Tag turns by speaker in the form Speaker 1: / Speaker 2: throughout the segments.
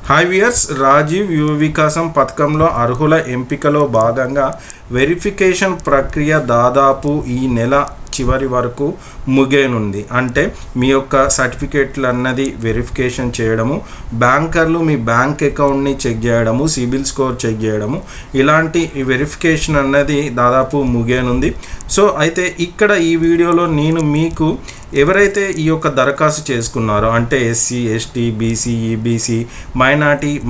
Speaker 1: Hi viewers, Rajiv యువ వికాసం పథకంలో అర్హుల ఎంపికలో భాగంగా వెరిఫికేషన్ ప్రక్రియ దాదాపు ఈ నెల చివరి వరకు ముగియనుంది. అంటే మీ యొక్క సర్టిఫికేట్లు అన్నది వెరిఫికేషన్ చేయడము, బ్యాంకర్లు మీ బ్యాంక్ అకౌంట్ని చెక్ చేయడము, సిబిల్ స్కోర్ చెక్ చేయడము, ఇలాంటి వెరిఫికేషన్ అన్నది దాదాపు ముగియనుంది. సో అయితే ఇక్కడ ఈ వీడియోలో నేను మీకు ఎవరైతే ఈ యొక్క దరఖాస్తు చేసుకున్నారో అంటే ఎస్సీ, ఎస్టీ, బీసీ, ఈబీసీ,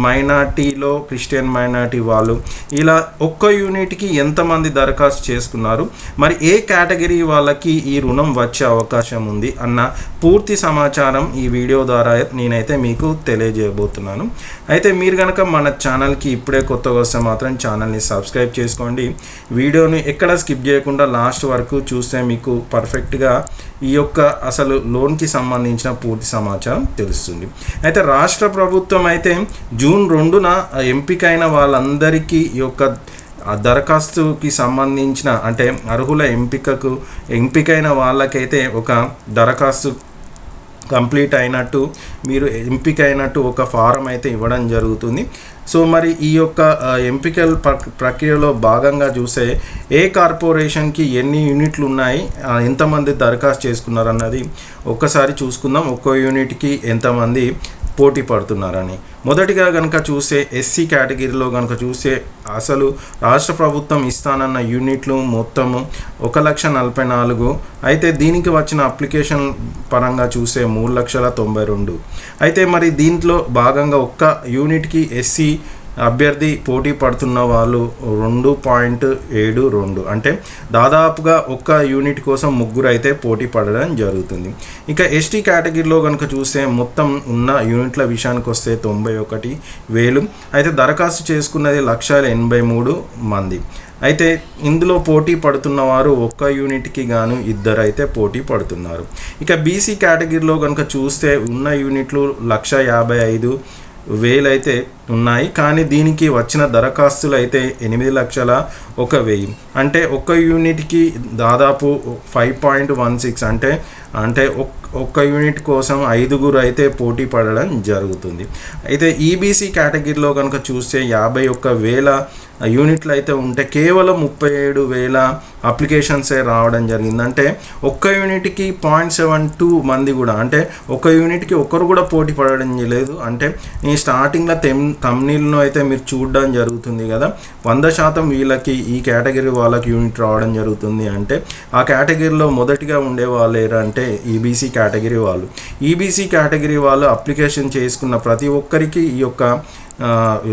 Speaker 1: మైనార్టీలో క్రిస్టియన్ మైనార్టీ వాళ్ళు ఇలా ఒక్క యూనిట్కి ఎంతమంది దరఖాస్తు చేసుకున్నారు, మరి ఏ కేటగిరీ వాళ్ళకి ఈ రుణం వచ్చే అవకాశం ఉంది అన్న పూర్తి సమాచారం ఈ వీడియో ద్వారా నేనైతే మీకు తెలియజేయబోతున్నాను. అయితే మీరు కనుక మన ఛానల్కి ఇప్పుడే కొత్తగా వస్తే మాత్రం ఛానల్ని సబ్స్క్రైబ్ చేసుకోండి. వీడియోని ఎక్కడ స్కిప్ చేయకుండా లాస్ట్ వరకు చూస్తే మీకు పర్ఫెక్ట్గా ఈ యొక్క అసలు లోన్కి సంబంధించిన పూర్తి సమాచారం తెలుస్తుంది. అయితే రాష్ట్ర ప్రభుత్వం అయితే జూన్ 2న ఎంపికైన వాళ్ళందరికీ ఈ యొక్క దరఖాస్తుకి సంబంధించిన అంటే అర్హుల ఎంపికైన వాళ్ళకైతే ఒక దరఖాస్తు కంప్లీట్ అయినట్టు, మీరు ఎంపిక అయినట్టు ఒక ఫారం అయితే ఇవ్వడం జరుగుతుంది. సో మరి ఈ యొక్క ఎంపికల ప్రక్రియలో భాగంగా చూస్తే ఏ కార్పొరేషన్కి ఎన్ని యూనిట్లు ఉన్నాయి, ఎంతమంది దరఖాస్తు చేసుకున్నారు అన్నది ఒక్కసారి చూసుకుందాం. ఒక్కో యూనిట్కి ఎంతమంది పోటీ పడుతున్నారని. మొదటిగా కనుక చూస్తే ఎస్సీ కేటగిరీలో కనుక చూస్తే అసలు రాష్ట్ర ప్రభుత్వం ఇస్తానన్న యూనిట్లు మొత్తము 1,40,44. అయితే దీనికి వచ్చిన అప్లికేషన్ పరంగా చూస్తే 3,92,000. అయితే మరి దీంట్లో భాగంగా ఒక్క యూనిట్కి ఎస్సీ అభ్యర్థి పోటీ పడుతున్న వాళ్ళు 2.72, అంటే దాదాపుగా ఒక్క యూనిట్ కోసం ముగ్గురు అయితే పోటీ పడడం jరుగుతుంది. ఇక ఎస్టీ కేటగిరీలో కనుక చూస్తే మొత్తం ఉన్న యూనిట్ల విషయానికి వస్తే 91,000. అయితే దరఖాస్తు చేసుకున్నది 1,83,000 మంది. అయితే ఇందులో పోటీ పడుతున్న వారు ఒక్క యూనిట్కి గాను ఇద్దరు అయితే పోటీ పడుతున్నారు. ఇక బీసీ కేటగిరీలో కనుక చూస్తే ఉన్న యూనిట్లు 1,55,000 అయితే ఉన్నాయి. కానీ దీనికి వచ్చిన దరఖాస్తులు అయితే 8,01,000. అంటే ఒక్క యూనిట్కి దాదాపు 5.16, అంటే ఒక్క యూనిట్ కోసం 5గురు అయితే పోటీ పడడం జరుగుతుంది. అయితే ఈబీసీ కేటగిరీలో కనుక చూస్తే 51,000 యూనిట్లు అయితే ఉంటే కేవలం 37,000 అప్లికేషన్సే రావడం జరిగింది. అంటే ఒక్క యూనిట్కి 0.72 మంది కూడా, అంటే ఒక యూనిట్కి ఒకరు కూడా పోటీ పడడం లేదు. అంటే ఈ స్టార్టింగ్లో తమ్నీల్ను అయితే మీరు చూడడం జరుగుతుంది కదా, 100% వీళ్ళకి ఈ కేటగిరీ వాళ్ళకి యూనిట్ రావడం జరుగుతుంది. అంటే ఆ కేటగిరీలో మొదటిగా ఉండే వాళ్ళు అంటే ఈబీసీ కేటగిరీ వాళ్ళు. ఈబీసీ కేటగిరీ వాళ్ళు అప్లికేషన్ చేసుకున్న ప్రతి ఒక్కరికి ఈ యొక్క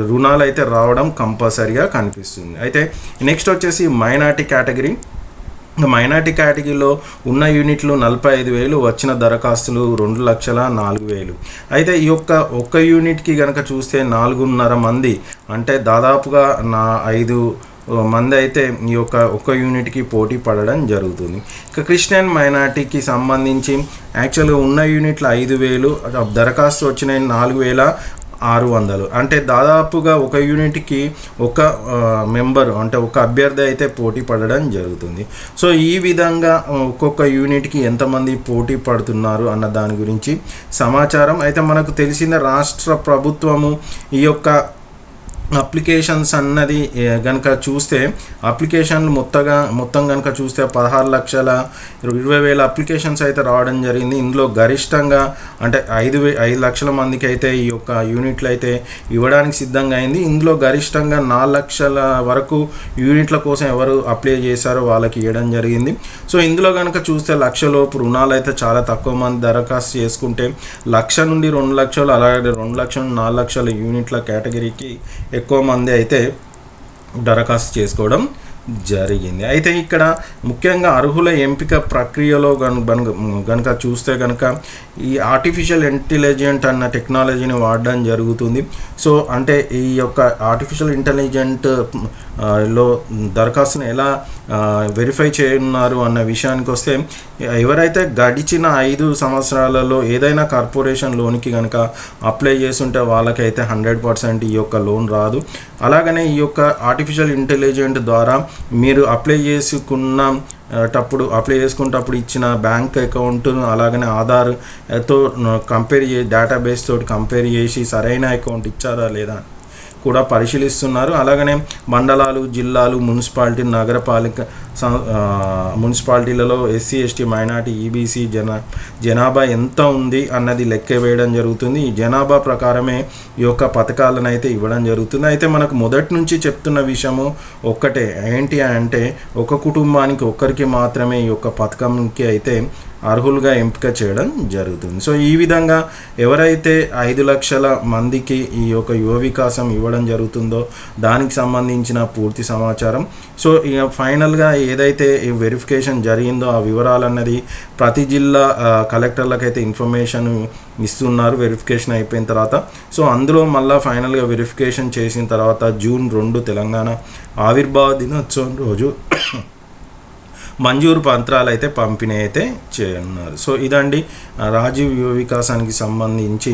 Speaker 1: రుణాలు అయితే రావడం కంపల్సరీగా కనిపిస్తుంది. అయితే నెక్స్ట్ వచ్చేసి మైనార్టీ కేటగిరీ. కేటగిరీలో ఉన్న యూనిట్లు 45,000, వచ్చిన దరఖాస్తులు 2,04,000. అయితే ఈ ఒక్క యూనిట్కి కనుక చూస్తే 4.5 మంది, అంటే దాదాపుగా 5 మంది అయితే ఈ ఒక్క యూనిట్కి పోటీ పడడం జరుగుతుంది. ఇక క్రిస్టియన్ మైనార్టీకి సంబంధించి యాక్చువల్గా ఉన్న యూనిట్లు 5,000, దరఖాస్తు వచ్చినాయి 4,600. అంటే దాదాపుగా ఒక యూనిట్కి ఒక మెంబర్, అంటే ఒక అభ్యర్థి అయితే పోటీ పడడం జరుగుతుంది. సో ఈ విధంగా ఒక్కొక్క యూనిట్కి ఎంతమంది పోటీ పడుతున్నారు అన్న దాని గురించి సమాచారం అయితే మనకు తెలిసిన రాష్ట్ర ప్రభుత్వము ఈ యొక్క అప్లికేషన్స్ అన్నది కనుక చూస్తే అప్లికేషన్లు మొత్తం కనుక చూస్తే 16,20,000 అప్లికేషన్స్ అయితే రావడం జరిగింది. ఇందులో గరిష్టంగా అంటే 5 లక్షల మందికి అయితే ఈ యొక్క యూనిట్లు అయితే ఇవ్వడానికి సిద్ధంగా అయింది. ఇందులో గరిష్టంగా 4 లక్షల వరకు యూనిట్ల కోసం ఎవరు అప్లై చేశారో వాళ్ళకి ఇవ్వడం జరిగింది. సో ఇందులో కనుక చూస్తే 1,00,000 లోపు రుణాలు అయితే చాలా తక్కువ మంది దరఖాస్తు చేసుకుంటే 1,00,000 నుండి 2 లక్షలు, అలాగే 2 లక్షల నుండి 4 లక్షల యూనిట్ల కేటగిరీకి ఎక్కువ మంది అయితే దరఖాస్తు చేసుకోవడం జరిగింది. అయితే ఇక్కడ ముఖ్యంగా అర్హుల ఎంపిక ప్రక్రియలో కనుక చూస్తే కనుక ఈ ఆర్టిఫిషియల్ ఇంటెలిజెంట్ అన్న టెక్నాలజీని వాడడం జరుగుతుంది. సో అంటే ఈ యొక్క ఆర్టిఫిషియల్ ఇంటెలిజెంట్ లో దరఖాస్తును ఎలా వెరిఫై చేయనున్నారు అన్న విషయానికి వస్తే, ఎవరైతే గడిచిన 5 సంవత్సరాలలో ఏదైనా కార్పొరేషన్ లోన్కి కనుక అప్లై చేస్తుంటే వాళ్ళకైతే 100% ఈ యొక్క లోన్ రాదు. అలాగనే ఈ యొక్క ఆర్టిఫిషియల్ ఇంటెలిజెంట్ ద్వారా మీరు అప్లై చేసుకున్న టప్పుడు అప్లై చేసుకునేటప్పుడు ఇచ్చిన బ్యాంక్ అకౌంట్ను అలాగనే ఆధార్తో కంపేర్ డేటాబేస్ తోటి కంపేర్ చేసి సరైన అకౌంట్ ఇచ్చారా లేదా కూడా పరిశీలిస్తున్నారు. అలాగనే మండలాలు, జిల్లాలు, మున్సిపాలిటీ, నగరపాలిక మున్సిపాలిటీలలో ఎస్సీ, ఎస్టీ, మైనార్టీ, ఈబీసీ జనాభా ఎంత ఉంది అన్నది లెక్క వేయడం జరుగుతుంది. ఈ జనాభా ప్రకారమే ఈ యొక్క పథకాలను అయితే ఇవ్వడం జరుగుతుంది. అయితే మనకు మొదటి నుంచి చెప్తున్న విషయము ఒక్కటే, ఏంటి అంటే ఒక కుటుంబానికి ఒక్కరికి మాత్రమే ఈ యొక్క పథకంకి అయితే అర్హులుగా ఎంపిక చేయడం జరుగుతుంది. సో ఈ విధంగా ఎవరైతే 5 లక్షల మందికి ఈ యొక్క యువ వికాసం ఇవ్వడం జరుగుతుందో దానికి సంబంధించిన పూర్తి సమాచారం, సో ఇక ఫైనల్గా ఏదైతే వెరిఫికేషన్ జరిగిందో ఆ వివరాలన్నది ప్రతి జిల్లా కలెక్టర్లకైతే ఇన్ఫర్మేషన్ ఇస్తున్నారు వెరిఫికేషన్ అయిపోయిన తర్వాత. సో అందులో మళ్ళీ ఫైనల్గా వెరిఫికేషన్ చేసిన తర్వాత జూన్ 2 తెలంగాణ ఆవిర్భావ దినోత్సవం రోజు మంజూరు పత్రాలు అయితే పంపిణీ అయితే చేయనున్నారు. సో ఇదండి రాజీవ్ యువ వికాసానికి సంబంధించి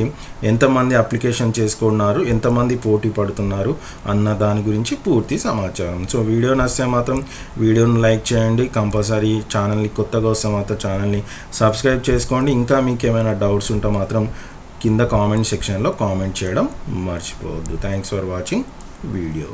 Speaker 1: ఎంతమంది అప్లికేషన్ చేసుకున్నారు, ఎంతమంది పోటీ పడుతున్నారు అన్న దాని గురించి పూర్తి సమాచారం. సో వీడియో నచ్చితే మాత్రం వీడియోను లైక్ చేయండి, కంపల్సరీ ఛానల్ని కొత్తగా వస్తే మాత్రం ఛానల్ని సబ్స్క్రైబ్ చేసుకోండి. ఇంకా మీకు ఏమైనా డౌట్స్ ఉంటే మాత్రం కింద కామెంట్ సెక్షన్లో కామెంట్ చేయడం మర్చిపోవద్దు. Thanks for watching video.